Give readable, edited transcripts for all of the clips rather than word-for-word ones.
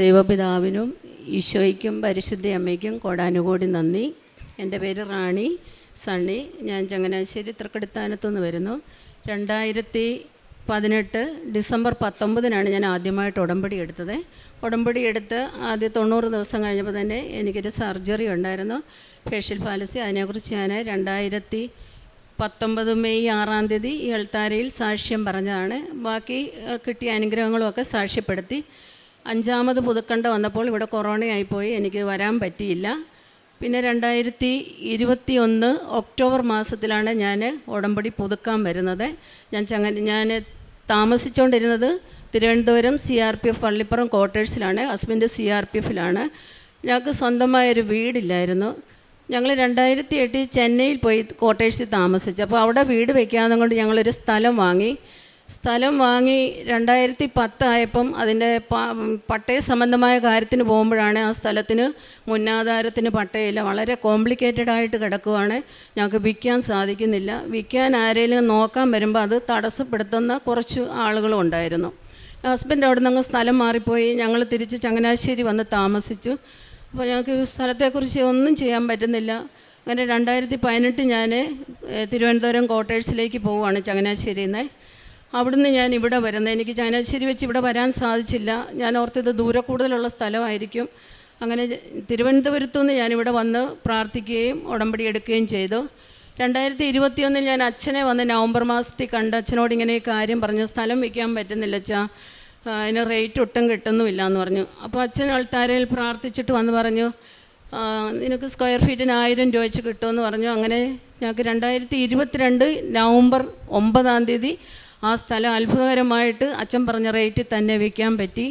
ദൈവപിതാവിനും ഈശോയ്ക്കും പരിശുദ്ധ അമ്മയ്ക്കും കോടാനുകോടി നന്ദി. എൻ്റെ പേര് റാണി സണ്ണി. ഞാൻ ചങ്ങനാശ്ശേരി തൃക്കടിത്താനത്തുനിന്ന് വരുന്നു. 2018 ഡിസംബർ 19 ഞാൻ ആദ്യമായിട്ട് ഉടമ്പടി എടുത്തത്. ഉടമ്പടി എടുത്ത് ആദ്യ 90 ദിവസം കഴിഞ്ഞപ്പോൾ തന്നെ എനിക്കൊരു സർജറി ഉണ്ടായിരുന്നു, ഫേഷ്യൽ പാലസി. അതിനെക്കുറിച്ച് ഞാൻ 2019 മെയ് 6 ഈ എൽത്താരയിൽ സാക്ഷ്യം പറഞ്ഞതാണ്. ബാക്കി കിട്ടിയ അനുഗ്രഹങ്ങളുമൊക്കെ സാക്ഷ്യപ്പെടുത്തി. 5ാമത് പുതുക്കണ്ട വന്നപ്പോൾ ഇവിടെ കൊറോണയായിപ്പോയി, എനിക്ക് വരാൻ പറ്റിയില്ല. പിന്നെ 2021 ഒക്ടോബർ മാസത്തിലാണ് ഞാൻ ഉടമ്പടി പുതുക്കാൻ വരുന്നത്. ഞാൻ താമസിച്ചുകൊണ്ടിരുന്നത് തിരുവനന്തപുരം CRPF പള്ളിപ്പുറം ക്വാർട്ടേഴ്സിലാണ്. ഹസ്ബൻഡ് CRPFിലാണ്. ഞങ്ങൾക്ക് സ്വന്തമായൊരു വീടില്ലായിരുന്നു. ഞങ്ങൾ 2008 ചെന്നൈയിൽ പോയി ക്വാർട്ടേഴ്സിൽ താമസിച്ചു. അപ്പോൾ അവിടെ വീട് വയ്ക്കാതെ കൊണ്ട് ഞങ്ങളൊരു സ്ഥലം വാങ്ങി 2010 ആയപ്പം അതിൻ്റെ പട്ടയ സംബന്ധമായ കാര്യത്തിന് പോകുമ്പോഴാണ് ആ സ്ഥലത്തിന് മുന്നാധാരത്തിന് പട്ടയമില്ല, വളരെ കോംപ്ലിക്കേറ്റഡ് ആയിട്ട് കിടക്കുവാണ്, ഞങ്ങൾക്ക് വിൽക്കാൻ സാധിക്കുന്നില്ല. വിൽക്കാൻ ആരെങ്കിലും നോക്കാൻ വരുമ്പോൾ അത് തടസ്സപ്പെടുത്തുന്ന കുറച്ച് ആളുകളും ഉണ്ടായിരുന്നു. ഹസ്ബൻഡ് അവിടെ നിന്ന് സ്ഥലം മാറിപ്പോയി. ഞങ്ങൾ തിരിച്ച് ചങ്ങനാശ്ശേരി വന്ന് താമസിച്ചു. അപ്പോൾ ഞങ്ങൾക്ക് സ്ഥലത്തെക്കുറിച്ച് ഒന്നും ചെയ്യാൻ പറ്റുന്നില്ല. അങ്ങനെ 2018 ഞാൻ തിരുവനന്തപുരം ക്വാർട്ടേഴ്സിലേക്ക് പോവുകയാണ് ചങ്ങനാശ്ശേരിയിൽ നിന്ന്. അവിടുന്ന് ഞാൻ ഇവിടെ വരുന്നത്. എനിക്ക് ചങ്ങനാശ്ശേരി വെച്ച് ഇവിടെ വരാൻ സാധിച്ചില്ല. ഞാൻ ഓർത്തത് ദൂരെ കൂടുതലുള്ള സ്ഥലമായിരിക്കും. അങ്ങനെ തിരുവനന്തപുരത്തു നിന്ന് ഞാനിവിടെ വന്ന് പ്രാർത്ഥിക്കുകയും ഉടമ്പടി എടുക്കുകയും ചെയ്തു. 2021 ഞാൻ അച്ഛനെ വന്ന് നവംബർ മാസത്തിൽ കണ്ട് അച്ഛനോട് ഇങ്ങനെ കാര്യം പറഞ്ഞു. സ്ഥലം വയ്ക്കാൻ പറ്റുന്നില്ല അച്ഛാ, അതിന് റേറ്റ് ഒട്ടും കിട്ടുന്നുമില്ല എന്ന് പറഞ്ഞു. അപ്പോൾ അച്ഛൻ അൾത്താരയിൽ പ്രാർത്ഥിച്ചിട്ട് വന്ന് പറഞ്ഞു, നിനക്ക് സ്ക്വയർ ഫീറ്റിന് 1000 രൂപ വെച്ച് കിട്ടുമെന്ന് പറഞ്ഞു. അങ്ങനെ ഞങ്ങൾക്ക് 2022 നവംബർ 9 ആ സ്ഥലം അത്ഭുതകരമായിട്ട് അച്ഛൻ പറഞ്ഞ റേറ്റിൽ തന്നെ വിൽക്കാൻ പറ്റി.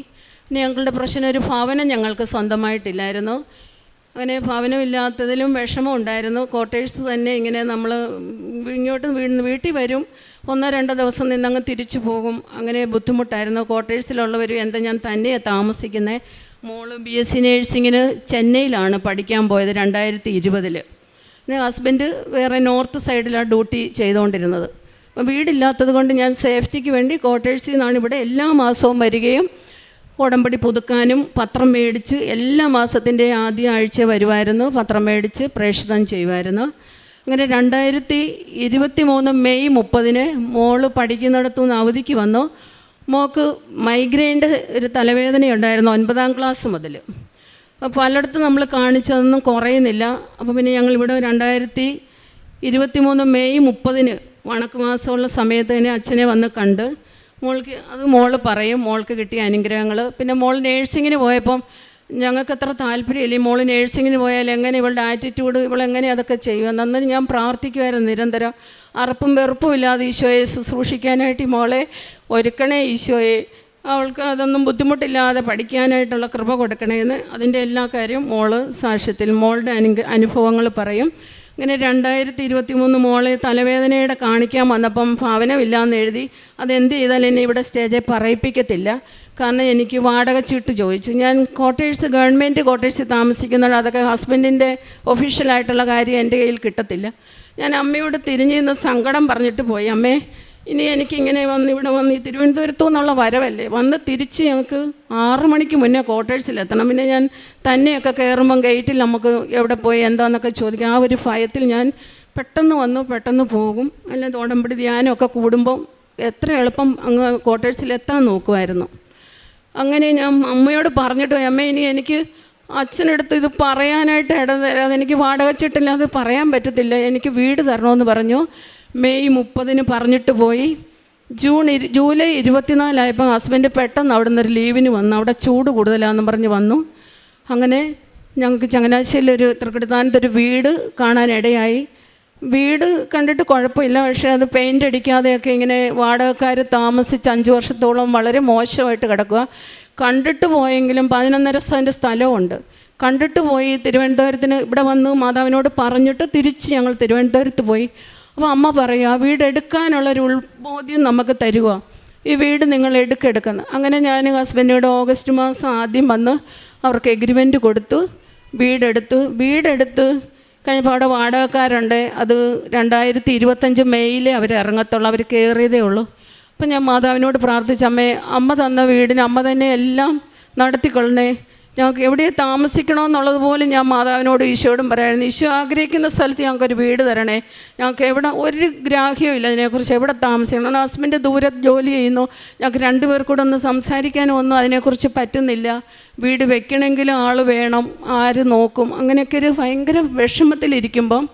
പിന്നെ ഞങ്ങളുടെ പ്രശ്നം, ഒരു ഭവനം ഞങ്ങൾക്ക് സ്വന്തമായിട്ടില്ലായിരുന്നു. അങ്ങനെ ഭവനമില്ലാത്തതിലും വിഷമം ഉണ്ടായിരുന്നു. ക്വാർട്ടേഴ്സ് തന്നെ ഇങ്ങനെ നമ്മൾ ഇങ്ങോട്ട് വീട്ടിൽ വരും, 1-2 ദിവസം നിന്നങ്ങ് തിരിച്ചു പോകും, അങ്ങനെ ബുദ്ധിമുട്ടായിരുന്നു. ക്വാർട്ടേഴ്സിലുള്ളവരും എന്താ, ഞാൻ തന്നെയാണ് താമസിക്കുന്നത്. മോള് BSc നേഴ്സിങ്ങിന് ചെന്നൈയിലാണ് പഠിക്കാൻ പോയത് 2020. പിന്നെ ഹസ്ബൻഡ് വേറെ നോർത്ത് സൈഡിലാണ് ഡ്യൂട്ടി ചെയ്തുകൊണ്ടിരുന്നത്. അപ്പോൾ വീടില്ലാത്തത് കൊണ്ട് ഞാൻ സേഫ്റ്റിക്ക് വേണ്ടി ക്വാർട്ടേഴ്സിൽ നിന്നാണ് ഇവിടെ എല്ലാ മാസവും വരികയും ഉടമ്പടി പുതുക്കാനും പത്രം മേടിച്ച് എല്ലാ മാസത്തിൻ്റെ ആദ്യ ആഴ്ച വരുമായിരുന്നു, പത്രം മേടിച്ച് പ്രേക്ഷിതം ചെയ്യുമായിരുന്നു. അങ്ങനെ 2023 മെയ് 30 മോള് പഠിക്കുന്നിടത്തുനിന്ന് അവധിക്ക് വന്നു. മോൾക്ക് മൈഗ്രെയിൻ്റെ ഒരു തലവേദനയുണ്ടായിരുന്നു 9ാം ക്ലാസ് മുതൽ. അപ്പോൾ പലയിടത്തും നമ്മൾ കാണിച്ചതൊന്നും കുറയുന്നില്ല. അപ്പോൾ പിന്നെ ഞങ്ങളിവിടെ 2023 മെയ് 30 വണക്ക് മാസമുള്ള സമയത്ത് തന്നെ അച്ഛനെ വന്ന് കണ്ട് മോൾക്ക് മോള് പറയും മോൾക്ക് കിട്ടിയ അനുഗ്രഹങ്ങൾ. പിന്നെ മോൾ നേഴ്സിങ്ങിന് പോയപ്പം ഞങ്ങൾക്ക് അത്ര താല്പര്യമില്ല, മോൾ നേഴ്സിങ്ങിന് പോയാൽ എങ്ങനെ ഇവളുടെ ആറ്റിറ്റ്യൂഡ്, ഇവളെങ്ങനെ അതൊക്കെ ചെയ്യുമെന്ന്. അന്നേരം ഞാൻ പ്രാർത്ഥിക്കുമായിരുന്നു നിരന്തരം, അറപ്പും വെറുപ്പും ഇല്ലാതെ ഈശോയെ ശുശ്രൂഷിക്കാനായിട്ട് മോളെ ഒരുക്കണേ ഈശോയെ, അവൾക്ക് അതൊന്നും ബുദ്ധിമുട്ടില്ലാതെ പഠിക്കാനായിട്ടുള്ള കൃപ കൊടുക്കണേന്ന്. അതിൻ്റെ എല്ലാ കാര്യവും മോള് സാക്ഷ്യത്തിൽ മോളുടെ അനുഭവങ്ങൾ പറയും. ഇങ്ങനെ 2023 മോളെ തലവേദനയുടെ കാണിക്കാൻ വന്നപ്പം ഭവനമില്ലാന്ന് എഴുതി. അതെന്ത് ചെയ്താലും എന്നെ ഇവിടെ സ്റ്റേജിൽ പറയിപ്പിക്കത്തില്ല, കാരണം എനിക്ക് വാടക ചീട്ട് ചോദിച്ചു. ഞാൻ ഗവൺമെൻറ് ക്വാർട്ടേഴ്സിൽ താമസിക്കുന്നതാണ്. അതൊക്കെ ഹസ്ബൻഡിൻ്റെ ഒഫീഷ്യലായിട്ടുള്ള കാര്യം എൻ്റെ കയ്യിൽ കിട്ടത്തില്ല. ഞാൻ അമ്മയോട് തിരിഞ്ഞു നിന്ന് സങ്കടം പറഞ്ഞിട്ട് പോയി, അമ്മേ ഇനി എനിക്കിങ്ങനെ ഇവിടെ വന്ന് ഈ തിരുവനന്തപുരത്തു നിന്നുള്ള വരവല്ലേ, വന്ന് തിരിച്ച് ഞങ്ങൾക്ക് 6 മണിക്ക് മുന്നേ ക്വാർട്ടേഴ്സിലെത്തണം. പിന്നെ ഞാൻ തന്നെയൊക്കെ കയറുമ്പം ഗേറ്റിൽ നമുക്ക് എവിടെ പോയി എന്താണെന്നൊക്കെ ചോദിക്കാം. ആ ഒരു ഭയത്തിൽ ഞാൻ പെട്ടെന്ന് വന്നു, പെട്ടെന്ന് പോകും. അല്ലാതെ ഉടമ്പടി ധ്യാനമൊക്കെ കൂടുമ്പം എത്ര എളുപ്പം അങ്ങ് ക്വാർട്ടേഴ്സിലെത്താൻ നോക്കുമായിരുന്നു. അങ്ങനെ ഞാൻ അമ്മയോട് പറഞ്ഞിട്ട് പോയി, അമ്മ ഇനി എനിക്ക് അച്ഛനടുത്ത് ഇത് പറയാനായിട്ട് ഇടതരാതെ, എനിക്ക് വാടക ചീട്ടില്ലാതെ പറയാൻ പറ്റത്തില്ല, എനിക്ക് വീട് തരണമെന്ന് പറഞ്ഞു. മെയ് 30 പറഞ്ഞിട്ട് പോയി. ജൂലൈ 24 ഹസ്ബൻഡ് പെട്ടെന്ന് അവിടെ നിന്നൊരു ലീവിന് വന്നു. അവിടെ ചൂട് കൂടുതലാണെന്ന് പറഞ്ഞ് വന്നു. അങ്ങനെ ഞങ്ങൾക്ക് ചങ്ങനാശ്ശേരിയിലൊരു തൃക്കടിത്താനത്തൊരു വീട് കാണാനിടയായി. വീട് കണ്ടിട്ട് കുഴപ്പമില്ല, പക്ഷേ അത് പെയിൻ്റ് അടിക്കാതെയൊക്കെ ഇങ്ങനെ വാടകക്കാർ താമസിച്ച് 5 വർഷത്തോളം വളരെ മോശമായിട്ട് കിടക്കുക. കണ്ടിട്ട് പോയെങ്കിലും 11.5 സെൻറ്റ് സ്ഥലമുണ്ട്. കണ്ടിട്ട് പോയി തിരുവനന്തപുരത്തിന് ഇവിടെ വന്ന് മാതാവിനോട് പറഞ്ഞിട്ട് തിരിച്ച് ഞങ്ങൾ തിരുവനന്തപുരത്ത് പോയി. അപ്പോൾ അമ്മ പറയുക, വീട് എടുക്കാനുള്ളൊരു ഉൾബോധ്യം നമുക്ക് തരുക, ഈ വീട് നിങ്ങൾ എടുക്കുന്നത്. അങ്ങനെ ഞാൻ ഹസ്ബൻഡിനോട് ഓഗസ്റ്റ് മാസം ആദ്യം വന്ന് അവർക്ക് എഗ്രിമെൻറ്റ് കൊടുത്തു, വീടെടുത്ത് കഴിഞ്ഞപ്പോൾ അവിടെ വാടകക്കാരുണ്ട്. അത് 2025 മെയ്യിൽ അവർ ഇറങ്ങത്തുള്ളൂ, അവർ കയറിയതേ ഉള്ളൂ. അപ്പം ഞാൻ മാതാവിനോട് പ്രാർത്ഥിച്ച, അമ്മ തന്ന വീടിന് അമ്മ തന്നെ എല്ലാം നടത്തിക്കൊള്ളണേ. ഞങ്ങൾക്ക് എവിടെ താമസിക്കണമെന്നുള്ളത് പോലും ഞാൻ മാതാവിനോടും ഈശോയോടും പറയായിരുന്നു. ഈശോ ആഗ്രഹിക്കുന്ന സ്ഥലത്ത് ഞങ്ങൾക്കൊരു വീട് തരണേ. ഞങ്ങൾക്ക് എവിടെ ഒരു ഗ്രാഹ്യവും ഇല്ല അതിനെക്കുറിച്ച്, എവിടെ താമസിക്കണം. ഹസ്ബൻഡ് ദൂരെ ജോലി ചെയ്യുന്നു, ഞങ്ങൾക്ക് രണ്ടുപേർ കൂടെ ഒന്ന് സംസാരിക്കാനും ഒന്നും അതിനെക്കുറിച്ച് പറ്റുന്നില്ല. വീട് വെക്കണമെങ്കിലും ആൾ വേണം, ആര് നോക്കും, അങ്ങനെയൊക്കെ ഒരു ഭയങ്കര വിഷമത്തിലിരിക്കുമ്പം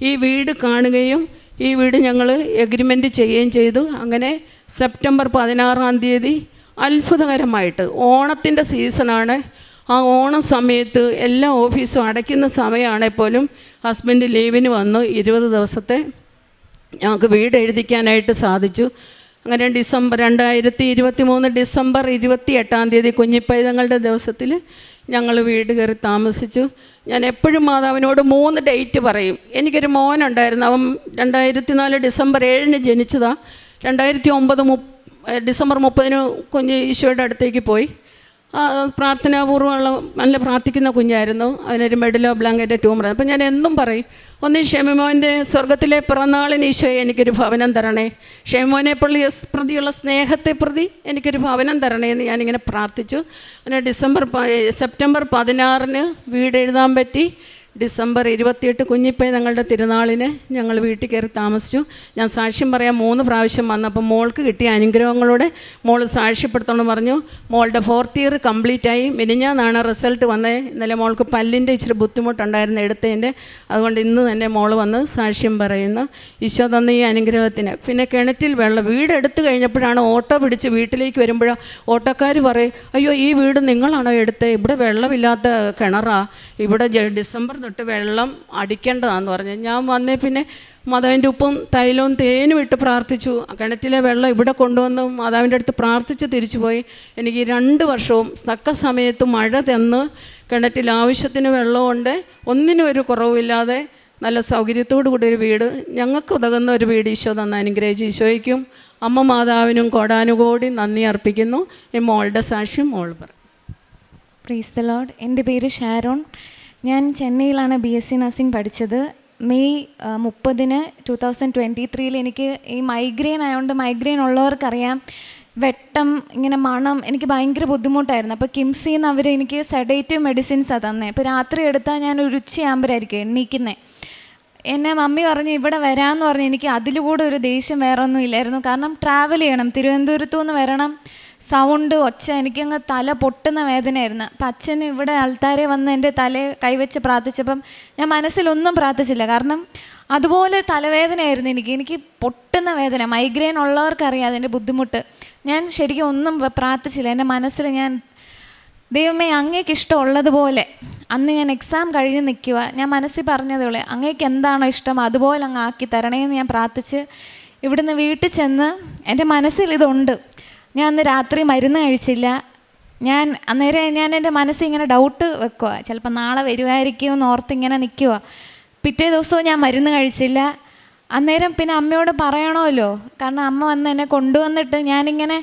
ഈ വീട് കാണുകയും ഈ വീട് ഞങ്ങൾ എഗ്രിമെൻറ്റ് ചെയ്യുകയും ചെയ്തു. അങ്ങനെ സെപ്റ്റംബർ 16 അത്ഭുതകരമായിട്ട്, ഓണത്തിൻ്റെ സീസണാണ്, ആ ഓണ സമയത്ത് എല്ലാ ഓഫീസും അടയ്ക്കുന്ന സമയമാണെങ്കിൽ പോലും ഹസ്ബൻഡ് ലീവിന് വന്നു 20 ദിവസത്തെ ഞങ്ങൾക്ക് വീട് എഴുതിക്കാനായിട്ട് സാധിച്ചു. അങ്ങനെ 2023 ഡിസംബർ 28 കുഞ്ഞിപ്പൈതങ്ങളുടെ ദിവസത്തിൽ ഞങ്ങൾ വീട് കയറി താമസിച്ചു. ഞാൻ എപ്പോഴും മാതാവിനോട് 3 ഡേറ്റ് പറയും. എനിക്കൊരു മോനുണ്ടായിരുന്നു, അവൻ 2004 ഡിസംബർ 7 ജനിച്ചതാണ്. 2009 ഡിസംബർ 30 കുഞ്ഞ് ഈശോയുടെ അടുത്തേക്ക് പോയി. പ്രാർത്ഥനാപൂർവ്വമുള്ള നല്ല പ്രാർത്ഥിക്കുന്ന കുഞ്ഞായിരുന്നു. അതിനൊരു മെഡുല ബ്ലാങ്കറ്റ് ട്യൂമർ. അപ്പം ഞാൻ എന്നും പറയും, ഒന്ന് ഷെമിമോൻ്റെ സ്വർഗത്തിലെ പിറന്നാളിന് ഈശോയെ എനിക്കൊരു ഭവനം തരണേ, ഷെമിമോനെ പ്രതിയുള്ള സ്നേഹത്തെ പ്രതി എനിക്കൊരു ഭവനം തരണേ എന്ന് ഞാനിങ്ങനെ പ്രാർത്ഥിച്ചു. അങ്ങനെ സെപ്റ്റംബർ 16 വീട് എഴുതാൻ പറ്റി. ഡിസംബർ 28 കുഞ്ഞിപ്പൈതങ്ങളുടെ തിരുനാളിന് ഞങ്ങൾ വീട്ടിൽ കയറി താമസിച്ചു. ഞാൻ സാക്ഷ്യം പറയാൻ 3 പ്രാവശ്യം വന്നപ്പോൾ മോൾക്ക് കിട്ടിയ അനുഗ്രഹങ്ങളോടെ മോൾ സാക്ഷ്യപ്പെടുത്തണമെന്ന് പറഞ്ഞു. മോളുടെ 4th ഇയർ കംപ്ലീറ്റായി. മിനിഞ്ഞാന്നാണ് റിസൾട്ട് വന്നത്. ഇന്നലെ മോൾക്ക് പല്ലിൻ്റെ ഇച്ചിരി ബുദ്ധിമുട്ടുണ്ടായിരുന്നു എടുത്തതിൻ്റെ. അതുകൊണ്ട് ഇന്ന് തന്നെ മോൾ വന്ന് സാക്ഷ്യം പറയുന്നു ഈശോ തന്ന ഈ അനുഗ്രഹത്തിന്. പിന്നെ കിണറ്റിൽ വെള്ളം, വീട് എടുത്തു കഴിഞ്ഞപ്പോഴാണ് ഓട്ടോ പിടിച്ച് വീട്ടിലേക്ക് വരുമ്പോഴാണ് ഓട്ടോക്കാർ പറയും, അയ്യോ ഈ വീട് നിങ്ങളാണോ എടുത്തത്, ഇവിടെ വെള്ളമില്ലാത്ത കിണറാ, ഇവിടെ ഡിസംബർ തൊട്ട് വെള്ളം അടിക്കേണ്ടതാണെന്ന് പറഞ്ഞു. ഞാൻ വന്നേ പിന്നെ മാതാവിൻ്റെ ഉപ്പും തൈലവും തേനും ഇട്ട് പ്രാർത്ഥിച്ചു. കിണറ്റിലെ വെള്ളം ഇവിടെ കൊണ്ടുവന്ന് മാതാവിൻ്റെ അടുത്ത് പ്രാർത്ഥിച്ച് തിരിച്ചു പോയി. എനിക്ക് 2 വർഷവും തക്ക സമയത്ത് മഴ തന്ന് കിണറ്റിൽ ആവശ്യത്തിന് വെള്ളമുണ്ട്, ഒന്നിനും ഒരു കുറവില്ലാതെ നല്ല സൗകര്യത്തോടു കൂടി ഒരു വീട്, ഞങ്ങൾക്ക് ഉതകുന്ന ഒരു വീട് ഈശോ തന്ന അനുഗ്രഹിച്ച് ഈശോയ്ക്കും അമ്മ മാതാവിനും കോടാനുകോടി നന്ദി അർപ്പിക്കുന്നു. ഈ മോളുടെ സാക്ഷ്യം മോൾ പറയും. Praise the Lord. എൻ്റെ പേര് ഷാരോൺ. ഞാൻ ചെന്നൈയിലാണ് BSc നഴ്സിംഗ് പഠിച്ചത്. മെയ് 30 2023 എനിക്ക് ഈ മൈഗ്രെയിൻ ആയതുകൊണ്ട്, മൈഗ്രെയിൻ ഉള്ളവർക്കറിയാം, വെട്ടം, ഇങ്ങനെ മണം, എനിക്ക് ഭയങ്കര ബുദ്ധിമുട്ടായിരുന്നു. അപ്പോൾ കിംസിൽ നിന്ന് അവർ എനിക്ക് സെഡേറ്റീവ് മെഡിസിൻസാണ് തന്നെ. അപ്പോൾ രാത്രി എടുത്താൽ ഞാൻ ഒരു ഉച്ചയാകുമ്പോഴായിരിക്കും എണ്ണീക്കുന്നത്. എന്നെ മമ്മി പറഞ്ഞു ഇവിടെ വരാമെന്ന് പറഞ്ഞു. എനിക്ക് അതിലുകൂടെ ഒരു ദേഷ്യം വേറെ ഒന്നും ഇല്ലായിരുന്നു. കാരണം ട്രാവൽ ചെയ്യണം, തിരുവനന്തപുരത്തു നിന്ന് വരണം, സൗണ്ട് ഒച്ച, എനിക്കങ്ങ് തല പൊട്ടുന്ന വേദനയായിരുന്നു. അപ്പം അച്ഛൻ ഇവിടെ ആൾക്കാരെ വന്ന് എൻ്റെ തലയെ കൈവച്ച് പ്രാർത്ഥിച്ചപ്പം ഞാൻ മനസ്സിലൊന്നും പ്രാർത്ഥിച്ചില്ല. കാരണം അതുപോലെ തലവേദനയായിരുന്നു എനിക്ക് പൊട്ടുന്ന വേദന. മൈഗ്രെയിൻ ഉള്ളവർക്കറിയാം അതിൻ്റെ ബുദ്ധിമുട്ട്. ഞാൻ ശരിക്കും ഒന്നും പ്രാർത്ഥിച്ചില്ല. എൻ്റെ മനസ്സിൽ ഞാൻ, ദൈവമേ അങ്ങേക്ക് ഇഷ്ടമുള്ളതുപോലെ, അന്ന് ഞാൻ എക്സാം കഴിഞ്ഞ് നിൽക്കുക, ഞാൻ മനസ്സിൽ പറഞ്ഞതുപോലെ അങ്ങേക്ക് എന്താണോ ഇഷ്ടം അതുപോലെ അങ്ങ് ആക്കി തരണേന്ന് ഞാൻ പ്രാർത്ഥിച്ച് ഇവിടുന്ന് വീട്ടിൽ ചെന്ന്, എൻ്റെ മനസ്സിൽ ഇതുണ്ട്. ഞാൻ അന്ന് രാത്രി മരുന്ന് കഴിച്ചില്ല. അന്നേരം എൻ്റെ മനസ്സിൽ ഇങ്ങനെ ഡൗട്ട് വെക്കുക, ചിലപ്പോൾ നാളെ വരുമായിരിക്കും എന്ന് ഓർത്ത് ഇങ്ങനെ നിൽക്കുക. പിറ്റേ ദിവസവും ഞാൻ മരുന്ന് കഴിച്ചില്ല. അന്നേരം പിന്നെ അമ്മയോട് പറയണമല്ലോ, കാരണം അമ്മ വന്ന് എന്നെ കൊണ്ടുവന്നിട്ട് ഞാനിങ്ങനെ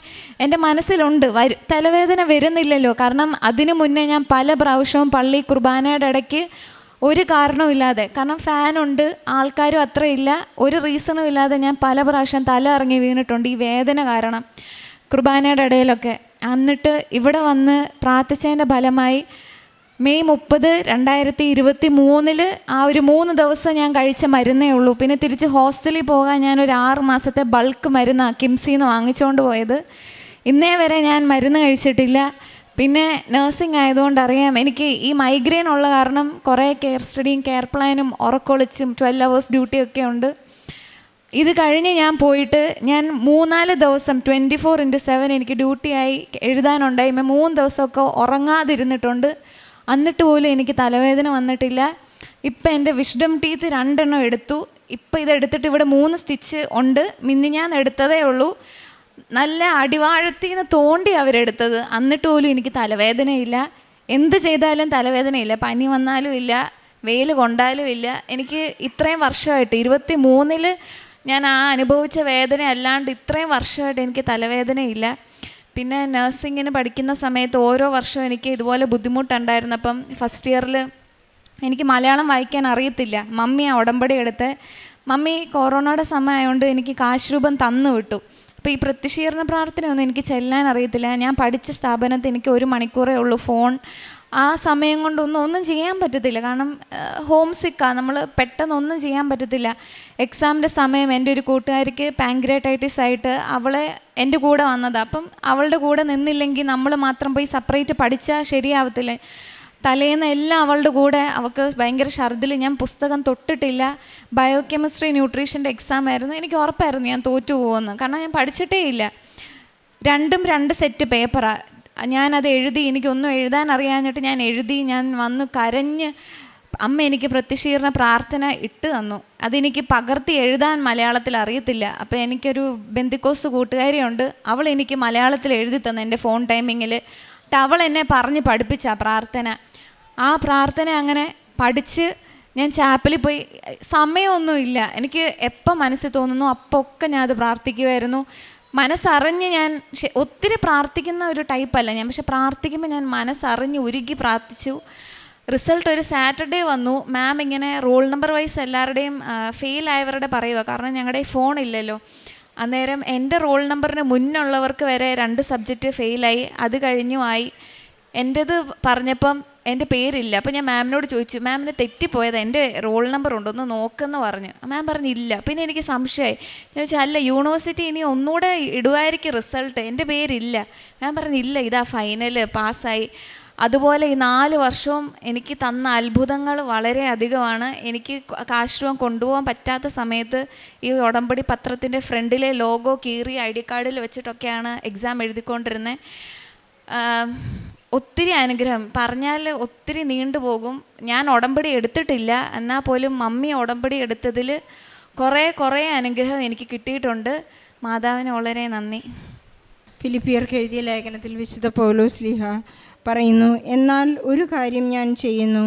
എൻ്റെ മനസ്സിലുണ്ട് തലവേദന വരുന്നില്ലല്ലോ. കാരണം അതിനു മുന്നേ ഞാൻ പല പ്രാവശ്യവും പള്ളി കുർബാനയുടെ ഇടയ്ക്ക് ഒരു കാരണവുമില്ലാതെ, കാരണം ഫാനുണ്ട്, ആൾക്കാരും അത്രയില്ല, ഒരു റീസണും ഇല്ലാതെ ഞാൻ പല പ്രാവശ്യം തല ഇറങ്ങി വീണിട്ടുണ്ട് ഈ വേദന കാരണം കുർബാനയുടെ ഇടയിലൊക്കെ. എന്നിട്ട് ഇവിടെ വന്ന് പ്രാർത്ഥിച്ചതിൻ്റെ ഫലമായി മെയ് 30 2023 ആ ഒരു 3 ദിവസം ഞാൻ കഴിച്ച മരുന്നേ ഉള്ളൂ. പിന്നെ തിരിച്ച് ഹോസ്റ്റലിൽ പോകാൻ ഞാനൊരു 6 മാസത്തെ ബൾക്ക് മരുന്നാണ് കിംസിൽ നിന്ന് വാങ്ങിച്ചുകൊണ്ട് പോയത്. ഇന്നേ വരെ ഞാൻ മരുന്ന് കഴിച്ചിട്ടില്ല. പിന്നെ നഴ്സിംഗ് ആയതുകൊണ്ട് അറിയാം, എനിക്ക് ഈ മൈഗ്രെയിൻ ഉള്ള കാരണം കുറേ കെയർ സ്റ്റഡിയും കെയർ പ്ലാനും ഉറക്കൊളിച്ചും 12 hours ഡ്യൂട്ടിയൊക്കെ ഉണ്ട്. ഇത് കഴിഞ്ഞ് ഞാൻ പോയിട്ട് ഞാൻ 3-4 ദിവസം 24/7 എനിക്ക് ഡ്യൂട്ടിയായി എഴുതാനുണ്ടായി. 3 ദിവസമൊക്കെ ഉറങ്ങാതിരുന്നിട്ടുണ്ട്. എന്നിട്ട് പോലും എനിക്ക് തലവേദന വന്നിട്ടില്ല. ഇപ്പം എൻ്റെ വിഷ്ഡം ടീത്ത് 2 എണ്ണം എടുത്തു. ഇപ്പം ഇതെടുത്തിട്ട് ഇവിടെ 3 സ്റ്റിച്ച് ഉണ്ട്. ഞാൻ എടുത്തതേ ഉള്ളൂ. നല്ല അടിവാഴത്തിൽ നിന്ന് തോണ്ടി അവരെടുത്തത്. എന്നിട്ട് പോലും എനിക്ക് തലവേദനയില്ല. എന്ത് ചെയ്താലും തലവേദനയില്ല. പനി വന്നാലും ഇല്ല, വെയിൽ കൊണ്ടാലും ഇല്ല. എനിക്ക് ഇത്രയും വർഷമായിട്ട് 23 ഞാൻ ആ അനുഭവിച്ച വേദന അല്ലാണ്ട് ഇത്രയും വർഷമായിട്ട് എനിക്ക് തലവേദനയില്ല. പിന്നെ നഴ്സിങ്ങിന് പഠിക്കുന്ന സമയത്ത് ഓരോ വർഷവും എനിക്ക് ഇതുപോലെ ബുദ്ധിമുട്ടുണ്ടായിരുന്നപ്പം ഫസ്റ്റ് ഇയറിൽ എനിക്ക് മലയാളം വായിക്കാൻ അറിയത്തില്ല. മമ്മിയാണ് ഉടമ്പടി എടുത്ത്. മമ്മി കൊറോണയുടെ സമയമായതുകൊണ്ട് എനിക്ക് കാശ് രൂപം തന്നു വിട്ടു. അപ്പോൾ ഈ പ്രത്യക്ഷീകരണ പ്രാർത്ഥനയൊന്നും എനിക്ക് ചെല്ലാൻ അറിയത്തില്ല. ഞാൻ പഠിച്ച സ്ഥാപനത്തിൽ എനിക്ക് 1 മണിക്കൂറേ ഉള്ളൂ ഫോൺ. ആ സമയം കൊണ്ടൊന്നും ചെയ്യാൻ പറ്റത്തില്ല. കാരണം ഹോം സിക്കാണ് നമ്മൾ, പെട്ടെന്നൊന്നും ചെയ്യാൻ പറ്റത്തില്ല. എക്സാമിൻ്റെ സമയം എൻ്റെ ഒരു കൂട്ടുകാരിക്ക് പാൻക്രിയാറ്റൈറ്റിസ് ആയിട്ട് അവളെ എൻ്റെ കൂടെ വന്നതാണ്. അപ്പം അവളുടെ കൂടെ നിന്നില്ലെങ്കിൽ നമ്മൾ മാത്രം പോയി സെപ്പറേറ്റ് പഠിച്ചാൽ ശരിയാവത്തില്ല. തലേന്ന് എല്ലാം അവളുടെ കൂടെ, അവൾക്ക് ഭയങ്കര ഛർദിൽ. ഞാൻ പുസ്തകം തൊട്ടിട്ടില്ല. ബയോകെമിസ്ട്രി ന്യൂട്രീഷൻ്റെ എക്സാം ആയിരുന്നു. എനിക്ക് ഉറപ്പായിരുന്നു ഞാൻ തോറ്റു പോകുമെന്ന്. കാരണം ഞാൻ പഠിച്ചിട്ടേ ഇല്ല. 2 സെറ്റ് പേപ്പറാണ്. ഞാനത് എഴുതി. എനിക്കൊന്നും എഴുതാൻ അറിയാഞ്ഞിട്ട് ഞാൻ എഴുതി. ഞാൻ വന്ന് കരഞ്ഞ് അമ്മ എനിക്ക് പ്രത്യക്ഷീകരണ പ്രാർത്ഥന ഇട്ട് തന്നു. അതെനിക്ക് പകർത്തി എഴുതാൻ മലയാളത്തിൽ അറിയത്തില്ല. അപ്പോൾ എനിക്കൊരു ബെന്തിക്കോസ് കൂട്ടുകാരിയുണ്ട്. അവൾ എനിക്ക് മലയാളത്തിൽ എഴുതി തന്നു എൻ്റെ ഫോൺ ടൈമിങ്ങിൽ. അവൾ എന്നെ പറഞ്ഞ് പഠിപ്പിച്ച പ്രാർത്ഥന. ആ പ്രാർത്ഥന അങ്ങനെ പഠിച്ച് ഞാൻ ചാപ്പലിൽ പോയി. സമയമൊന്നുമില്ല, എനിക്ക് എപ്പോൾ മനസ്സിൽ തോന്നുന്നു അപ്പോൾ ഒക്കെ ഞാൻ അത് പ്രാർത്ഥിക്കുമായിരുന്നു. മനസ്സറിഞ്ഞ് ഞാൻ ഒത്തിരി പ്രാർത്ഥിക്കുന്ന ഒരു ടൈപ്പല്ല ഞാൻ, പക്ഷെ പ്രാർത്ഥിക്കുമ്പോൾ ഞാൻ മനസ്സറിഞ്ഞ് ഉരുകി പ്രാർത്ഥിച്ചു. റിസൾട്ട് ഒരു സാറ്റർഡേ വന്നു. മാം ഇങ്ങനെ റോൾ നമ്പർ വൈസ് എല്ലാവരുടെയും ഫെയിലായവരുടെ പറയുക. കാരണം ഞങ്ങളുടെ ഫോൺ ഇല്ലല്ലോ. അന്നേരം എൻ്റെ റോൾ നമ്പറിന് മുന്നുള്ളവർക്ക് വരെ 2 സബ്ജക്റ്റ് ഫെയിലായി. അത് കഴിഞ്ഞുമായി. എൻ്റേത് പറഞ്ഞപ്പം എൻ്റെ പേരില്ല. അപ്പോൾ ഞാൻ മാമിനോട് ചോദിച്ചു, മാമിന് തെറ്റിപ്പോയത് എൻ്റെ റോൾ നമ്പർ ഉണ്ടോ, ഒന്ന് നോക്കുമെന്ന് പറഞ്ഞു. മാം പറഞ്ഞില്ല. പിന്നെ എനിക്ക് സംശയമായി. ഞാൻ ചോദിച്ചാൽ അല്ല യൂണിവേഴ്സിറ്റി ഇനി ഒന്നുകൂടെ ഇടുമായിരിക്കും റിസൾട്ട്, എൻ്റെ പേരില്ല. മാം പറഞ്ഞില്ല, ഇതാ ഫൈനൽ പാസ്സായി. അതുപോലെ ഈ 4 വർഷവും എനിക്ക് തന്ന അത്ഭുതങ്ങൾ വളരെ അധികമാണ്. എനിക്ക് കാശ്രൂപം കൊണ്ടുപോകാൻ പറ്റാത്ത സമയത്ത് ഈ ഉടമ്പടി പത്രത്തിൻ്റെ ഫ്രണ്ടിലെ ലോഗോ കീറി ID കാർഡിൽ വെച്ചിട്ടൊക്കെയാണ് എക്സാം എഴുതിക്കൊണ്ടിരുന്നത്. ഒത്തിരി അനുഗ്രഹം പറഞ്ഞാൽ ഒത്തിരി നീണ്ടുപോകും. ഞാൻ ഉടമ്പടി എടുത്തിട്ടില്ല, എന്നാൽ പോലും മമ്മി ഉടമ്പടി എടുത്തതിൽ കുറേ അനുഗ്രഹം എനിക്ക് കിട്ടിയിട്ടുണ്ട്. മാതാവിന് വളരെ നന്ദി. ഫിലിപ്പിയർക്ക് എഴുതിയ ലേഖനത്തിൽ വിശുദ്ധ പൗലോസ് ശ്ലീഹ പറയുന്നു, എന്നാൽ ഒരു കാര്യം ഞാൻ ചെയ്യുന്നു,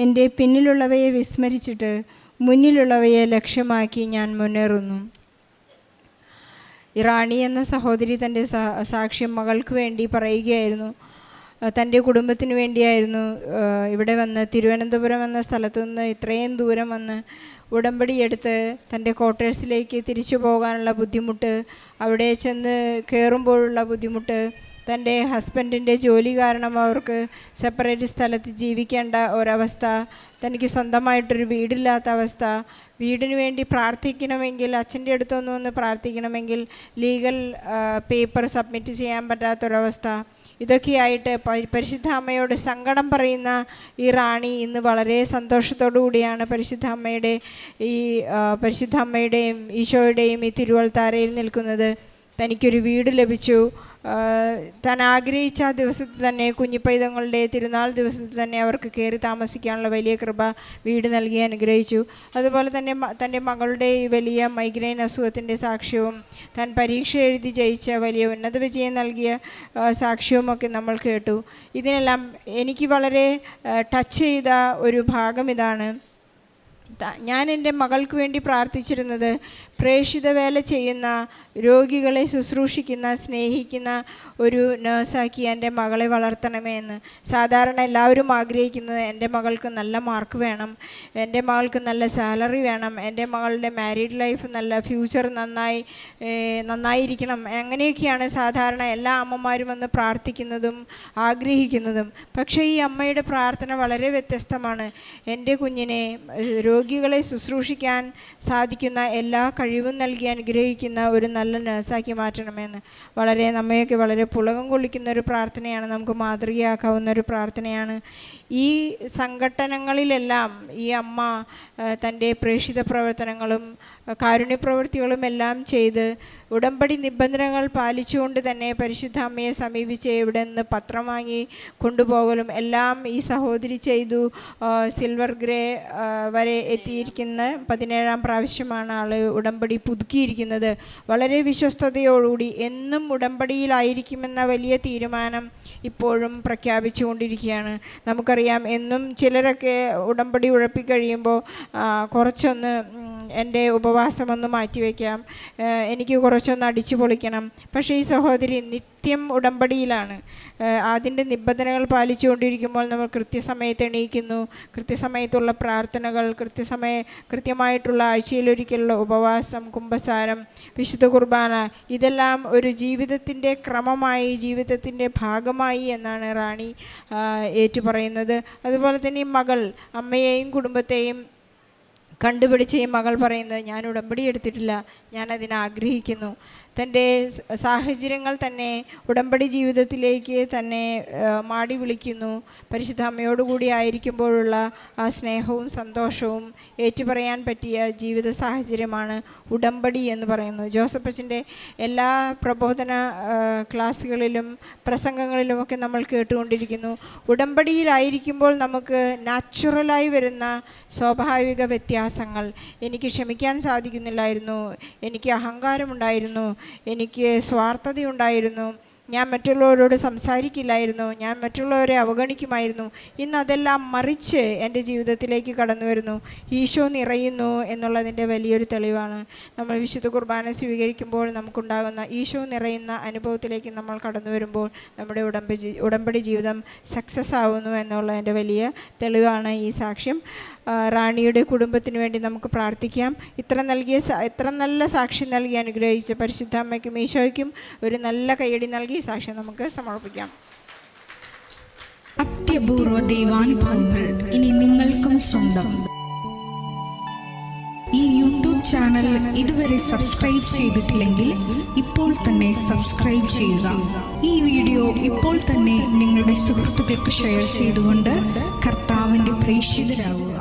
എൻ്റെ പിന്നിലുള്ളവയെ വിസ്മരിച്ചിട്ട് മുന്നിലുള്ളവയെ ലക്ഷ്യമാക്കി ഞാൻ മുന്നേറുന്നു. ഇറാണി എന്ന സഹോദരി തൻ്റെ സാക്ഷ്യം മകൾക്ക് വേണ്ടി പറയുകയായിരുന്നു. തൻ്റെ കുടുംബത്തിന് വേണ്ടിയായിരുന്നു ഇവിടെ വന്ന് തിരുവനന്തപുരം എന്ന സ്ഥലത്തു നിന്ന് ഇത്രയും ദൂരം വന്ന് ഉടമ്പടി എടുത്ത് തൻ്റെ ക്വാർട്ടേഴ്സിലേക്ക് തിരിച്ചു പോകാനുള്ള ബുദ്ധിമുട്ട്, അവിടെ ചെന്ന് കയറുമ്പോഴുള്ള ബുദ്ധിമുട്ട്, തൻ്റെ ഹസ്ബൻഡിൻ്റെ ജോലി കാരണം അവർക്ക് സെപ്പറേറ്റ് സ്ഥലത്ത് ജീവിക്കേണ്ട ഒരവസ്ഥ, തനിക്ക് സ്വന്തമായിട്ടൊരു വീടില്ലാത്ത അവസ്ഥ, വീടിന് വേണ്ടി പ്രാർത്ഥിക്കണമെങ്കിൽ അച്ഛൻ്റെ അടുത്തൊന്ന് വന്ന് പ്രാർത്ഥിക്കണമെങ്കിൽ ലീഗൽ പേപ്പർ സബ്മിറ്റ് ചെയ്യാൻ പറ്റാത്തൊരവസ്ഥ, ഇതൊക്കെയായിട്ട് പരിശുദ്ധ അമ്മയോട് സങ്കടം പറയുന്ന ഈ റാണി ഇന്ന് വളരെ സന്തോഷത്തോടു കൂടിയാണ് പരിശുദ്ധ അമ്മയുടെയും ഈശോയുടെയും ഈ തിരുവൾത്താരയിൽ നിൽക്കുന്നത്. തനിക്കൊരു വീട് ലഭിച്ചു. താൻ ആഗ്രഹിച്ച ആ ദിവസത്തിൽ തന്നെ, കുഞ്ഞിപ്പൈതങ്ങളുടെ തിരുനാൾ ദിവസത്തിൽ തന്നെ അവർക്ക് കയറി താമസിക്കാനുള്ള വലിയ കൃപ വീട് നൽകി അനുഗ്രഹിച്ചു. അതുപോലെ തന്നെ തൻ്റെ മകളുടെ ഈ വലിയ മൈഗ്രെയിൻ അസുഖത്തിൻ്റെ സാക്ഷ്യവും താൻ പരീക്ഷ എഴുതി ജയിച്ച വലിയ ഉന്നത വിജയം നൽകിയ സാക്ഷ്യവുമൊക്കെ നമ്മൾ കേട്ടു. ഇതിനെല്ലാം എനിക്ക് വളരെ ടച്ച് ചെയ്ത ഒരു ഭാഗം ഇതാണ്. ഞാൻ എൻ്റെ മകൾക്ക് വേണ്ടി പ്രാർത്ഥിച്ചിരുന്നത് പ്രേക്ഷിത വേല ചെയ്യുന്ന, രോഗികളെ ശുശ്രൂഷിക്കുന്ന, സ്നേഹിക്കുന്ന ഒരു നേഴ്സാക്കി എൻ്റെ മകളെ വളർത്തണമേ എന്ന്. സാധാരണ എല്ലാവരും ആഗ്രഹിക്കുന്നത് എൻ്റെ മകൾക്ക് നല്ല മാർക്ക് വേണം, എൻ്റെ മകൾക്ക് നല്ല സാലറി വേണം, എൻ്റെ മകളുടെ മാരീഡ് ലൈഫ് നല്ല ഫ്യൂച്ചർ നന്നായിരിക്കണം, അങ്ങനെയൊക്കെയാണ് സാധാരണ എല്ലാ അമ്മമാരും വന്ന് പ്രാർത്ഥിക്കുന്നതും ആഗ്രഹിക്കുന്നതും. പക്ഷേ ഈ അമ്മയുടെ പ്രാർത്ഥന വളരെ വ്യത്യസ്തമാണ്. എൻ്റെ കുഞ്ഞിനെ രോഗികളെ ശുശ്രൂഷിക്കാൻ സാധിക്കുന്ന എല്ലാ കഴിവും നൽകി അനുഗ്രഹിക്കുന്ന ഒരു നല്ല നഴ്സാക്കി മാറ്റണമെന്ന്. നമ്മയൊക്കെ വളരെ പുളകം കൊള്ളിക്കുന്ന ഒരു പ്രാർത്ഥനയാണ്, നമുക്ക് മാതൃകയാക്കാവുന്ന ഒരു പ്രാർത്ഥനയാണ്. ഈ സംഘട്ടനങ്ങളിലെല്ലാം ഈ അമ്മ തൻ്റെ പ്രേക്ഷിത പ്രവർത്തനങ്ങളും കാരുണ്യപ്രവൃത്തികളും എല്ലാം ചെയ്ത് ഉടമ്പടി നിബന്ധനകൾ പാലിച്ചുകൊണ്ട് തന്നെ പരിശുദ്ധ അമ്മയെ സമീപിച്ച് ഇവിടെ നിന്ന് പത്രം വാങ്ങി കൊണ്ടുപോകലും എല്ലാം ഈ സഹോദരി ചെയ്തു. സിൽവർ ഗ്രേ വരെ എത്തിയിരിക്കുന്ന 17ാം പ്രാവശ്യമാണ് ആൾ ഉടമ്പടി പുതുക്കിയിരിക്കുന്നത്. വളരെ വിശ്വസ്തയോടുകൂടി എന്നും ഉടമ്പടിയിലായിരിക്കുമെന്ന വലിയ തീരുമാനം ഇപ്പോഴും പ്രഖ്യാപിച്ചുകൊണ്ടിരിക്കുകയാണ്. നമുക്കറിയാം, എന്നും ചിലരൊക്കെ ഉടമ്പടി ഉഴപ്പിക്കഴിയുമ്പോൾ കുറച്ചൊന്ന് എൻ്റെ ഉപവാസമൊന്ന് മാറ്റിവെക്കാം, എനിക്ക് കുറച്ചൊന്ന് അടിച്ചു പൊളിക്കണം. പക്ഷേ ഈ സഹോദരി നിത്യം ഉടമ്പടിയിലാണ്. അതിൻ്റെ നിബന്ധനകൾ പാലിച്ചുകൊണ്ടിരിക്കുമ്പോൾ നമ്മൾ കൃത്യസമയത്ത് എണീക്കുന്നു, കൃത്യസമയത്തുള്ള പ്രാർത്ഥനകൾ, കൃത്യമായിട്ടുള്ള ആഴ്ചയിലൊരിക്കലുള്ള ഉപവാസം, കുമ്പസാരം, വിശുദ്ധ കുർബാന, ഇതെല്ലാം ഒരു ജീവിതത്തിൻ്റെ ക്രമമായി, ജീവിതത്തിൻ്റെ ഭാഗമായി എന്നാണ് റാണി ഏറ്റുപറയുന്നത്. അതുപോലെ തന്നെ ഈ മകൾ അമ്മയെയും കുടുംബത്തെയും കണ്ടുപിടിച്ച ഈ മകൾ പറയുന്നത്, ഞാൻ ഉടമ്പടി എടുത്തിട്ടില്ല, ഞാനതിനെ ആഗ്രഹിക്കുന്നു. തൻ്റെ സാഹചര്യങ്ങൾ തന്നെ ഉടമ്പടി ജീവിതത്തിലേക്ക് തന്നെ മാടി വിളിക്കുന്നു. പരിശുദ്ധ അമ്മയോടുകൂടി ആയിരിക്കുമ്പോഴുള്ള ആ സ്നേഹവും സന്തോഷവും ഏറ്റുപറയാൻ പറ്റിയ ജീവിത സാഹചര്യമാണ് ഉടമ്പടി എന്ന് പറയുന്നു. ജോസഫ് അച്ഛൻ്റെ എല്ലാ പ്രബോധന ക്ലാസ്സുകളിലും പ്രസംഗങ്ങളിലുമൊക്കെ നമ്മൾ കേട്ടുകൊണ്ടിരിക്കുന്നു. ഉടമ്പടിയിലായിരിക്കുമ്പോൾ നമുക്ക് നാച്ചുറലായി വരുന്ന സ്വാഭാവിക വ്യത്യാസങ്ങൾ, എനിക്ക് ക്ഷമിക്കാൻ സാധിക്കുന്നില്ലായിരുന്നു, എനിക്ക് അഹങ്കാരമുണ്ടായിരുന്നു, എനിക്ക് സ്വാർത്ഥതയുണ്ടായിരുന്നു, ഞാൻ മറ്റുള്ളവരോട് സംസാരിക്കില്ലായിരുന്നു, ഞാൻ മറ്റുള്ളവരെ അവഗണിക്കുമായിരുന്നു. ഇന്ന് അതെല്ലാം മറിച്ച് എൻ്റെ ജീവിതത്തിലേക്ക് കടന്നു വരുന്നു. ഈശോ നിറയുന്നു എന്നുള്ളതിൻ്റെ വലിയൊരു തെളിവാണ്. നമ്മൾ വിശുദ്ധ കുർബാന സ്വീകരിക്കുമ്പോൾ നമുക്കുണ്ടാകുന്ന ഈശോ നിറയുന്ന അനുഭവത്തിലേക്ക് നമ്മൾ കടന്നു വരുമ്പോൾ നമ്മുടെ ഉടമ്പടി ജീവിതം സക്സസ് ആവുന്നു എന്നുള്ളതിൻ്റെ വലിയ തെളിവാണ് ഈ സാക്ഷ്യം. റാണിയുടെ കുടുംബത്തിന് വേണ്ടി നമുക്ക് പ്രാർത്ഥിക്കാം. ഇത്ര നല്ല സാക്ഷ്യം നൽകി അനുഗ്രഹിച്ച പരിശുദ്ധ അമ്മയ്ക്കും ഈശോയ്ക്കും ഒരു നല്ല കയ്യടി നൽകി സാക്ഷ്യം നമുക്ക് സമർപ്പിക്കാം. അത്യപൂർവ ദൈവാനുഭവങ്ങൾ ഇനി നിങ്ങൾക്കും സ്വന്തം. ഈ യൂട്യൂബ് ചാനൽ ഇതുവരെ സബ്സ്ക്രൈബ് ചെയ്തിട്ടില്ലെങ്കിൽ ഇപ്പോൾ തന്നെ സബ്സ്ക്രൈബ് ചെയ്യുക. ഈ വീഡിയോ ഇപ്പോൾ തന്നെ നിങ്ങളുടെ സുഹൃത്തുക്കൾക്ക് ഷെയർ ചെയ്തുകൊണ്ട് കർത്താവിൻ്റെ പ്രേക്ഷിതരാകുക.